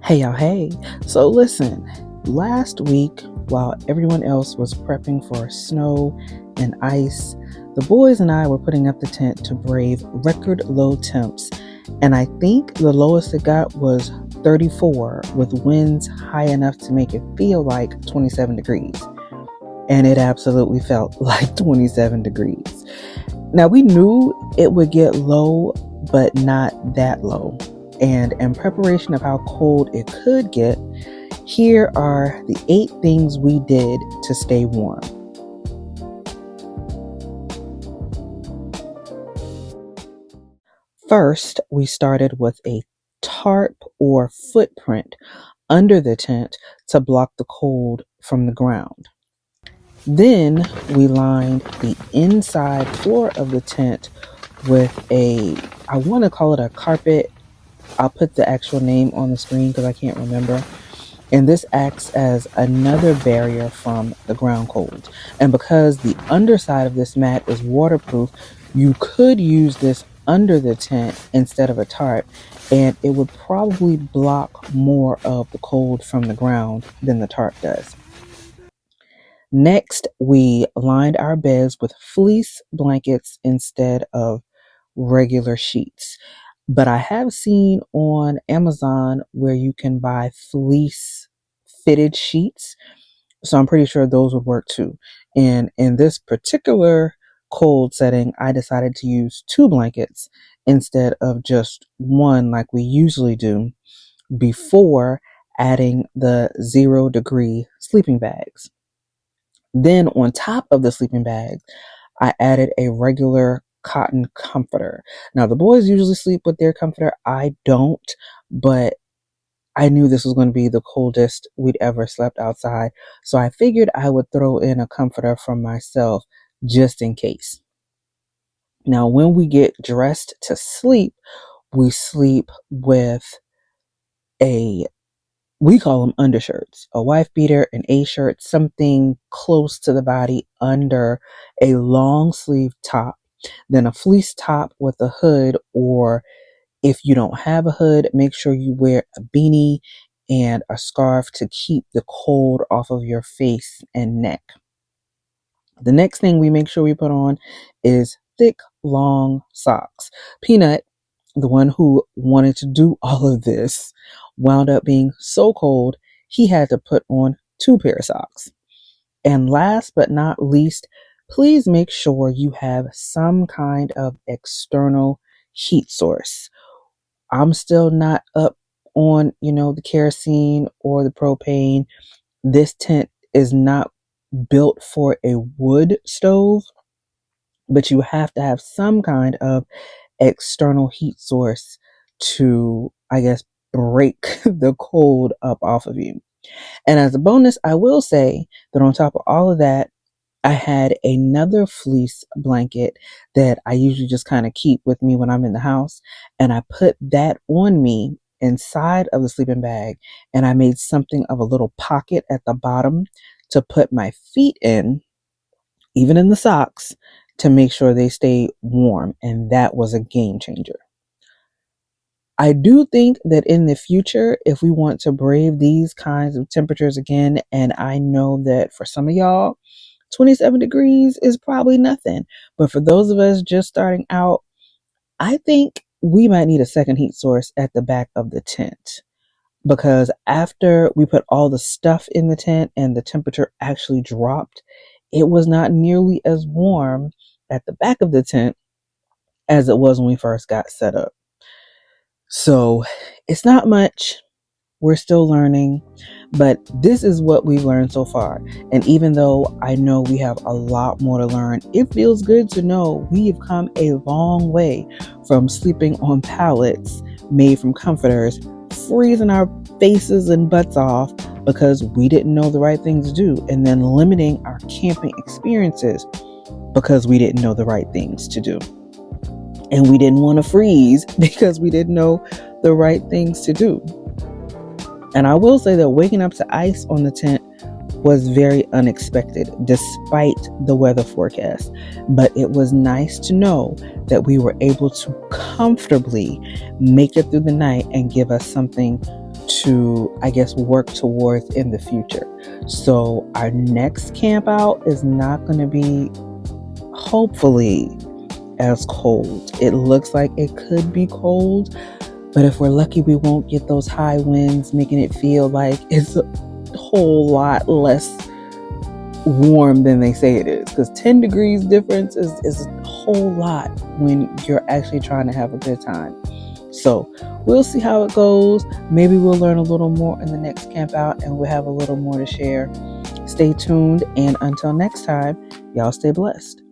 Hey y'all, hey. So listen, last week while everyone else was prepping for snow and ice, the boys and I were putting up the tent to brave record low temps. And I think the lowest it got was 34 with winds high enough to make it feel like 27 degrees. And it absolutely felt like 27 degrees. Now we knew it would get low, but not that low. And in preparation of how cold it could get, here are the 8 things we did to stay warm. First, we started with a tarp or footprint under the tent to block the cold from the ground. Then we lined the inside floor of the tent with I want to call it a carpet. I'll put the actual name on the screen because I can't remember. And this acts as another barrier from the ground cold. And because the underside of this mat is waterproof, you could use this under the tent instead of a tarp, and it would probably block more of the cold from the ground than the tarp does. Next, we lined our beds with fleece blankets instead of regular sheets. But I have seen on Amazon where you can buy fleece fitted sheets. So I'm pretty sure those would work too. And in this particular cold setting, I decided to use 2 blankets instead of just one like we usually do before adding the 0-degree sleeping bags. Then on top of the sleeping bags, I added a regular cotton comforter. Now the boys usually sleep with their comforter. I don't, but I knew this was going to be the coldest we'd ever slept outside. So I figured I would throw in a comforter for myself just in case. Now, when we get dressed to sleep, we sleep with we call them undershirts, a wife beater, an A-shirt, something close to the body under a long sleeve top, then a fleece top with a hood, or if you don't have a hood, make sure you wear a beanie and a scarf to keep the cold off of your face and neck. The next thing we make sure we put on is thick, long socks. Peanut, the one who wanted to do all of this, wound up being so cold, he had to put on 2 pair of socks. And last but not least, please make sure you have some kind of external heat source. I'm still not up on, the kerosene or the propane. This tent is not built for a wood stove, but you have to have some kind of external heat source to, I guess, break the cold up off of you. And as a bonus, I will say that on top of all of that, I had another fleece blanket that I usually just kind of keep with me when I'm in the house. And I put that on me inside of the sleeping bag. And I made something of a little pocket at the bottom to put my feet in, even in the socks, to make sure they stay warm. And that was a game changer. I do think that in the future, if we want to brave these kinds of temperatures again, and I know that for some of y'all, 27 degrees is probably nothing. But for those of us just starting out, I think we might need a second heat source at the back of the tent. Because after we put all the stuff in the tent and the temperature actually dropped, it was not nearly as warm at the back of the tent as it was when we first got set up. So it's not much. We're still learning, but this is what we've learned so far. And even though I know we have a lot more to learn, it feels good to know we've come a long way from sleeping on pallets made from comforters, freezing our faces and butts off because we didn't know the right thing to do, and then limiting our camping experiences because we didn't know the right things to do. And we didn't want to freeze because we didn't know the right things to do. And I will say that waking up to ice on the tent was very unexpected despite the weather forecast. But it was nice to know that we were able to comfortably make it through the night and give us something to, I guess, work towards in the future. So our next camp out is not going to be, hopefully, as cold. It looks like it could be cold, but if we're lucky, we won't get those high winds making it feel like it's a whole lot less warm than they say it is, because 10 degrees difference is a whole lot when you're actually trying to have a good time. So we'll see how it goes. Maybe we'll learn a little more in the next camp out, and we'll have a little more to share. Stay tuned, and until next time, y'all stay blessed.